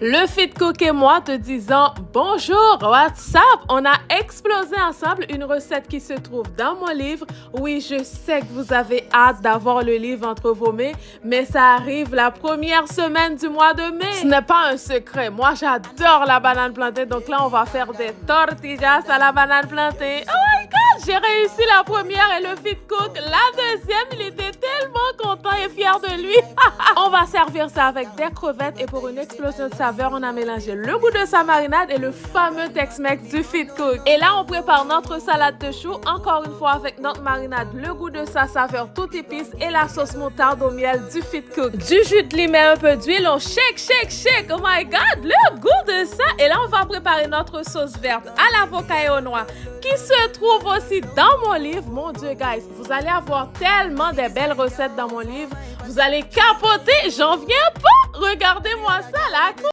Le Fit Cook et moi te disant bonjour, what's up? On a explosé ensemble une recette qui se trouve dans mon livre. Oui, je sais que vous avez hâte d'avoir le livre entre vos mains, mais ça arrive la première semaine du mois de mai. Ce n'est pas un secret. Moi, j'adore la banane plantain. Donc là, on va faire des tortillas à la banane plantain. Oh my God! J'ai réussi la première et le Fit Cook. La deuxième, il était tellement content et fier de lui. On va servir ça avec des crevettes et pour une explosion de saveur, on a mélangé le goût de sa marinade et le fameux Tex-Mex du Fit Cook. Et là, on prépare notre salade de choux, encore une fois avec notre marinade, le goût de sa saveur toute épice et la sauce moutarde au miel du Fit Cook. Du jus de limon et un peu d'huile, on shake, shake, shake. Oh my God, le goût de ça. Et là, on va préparer notre sauce verte à l'avocat et aux noix qui se trouve aussi dans mon livre. Mon Dieu, guys, vous allez avoir tellement de belles recettes dans mon livre. Vous allez capoter, j'en viens pas. Regardez-moi ça, là.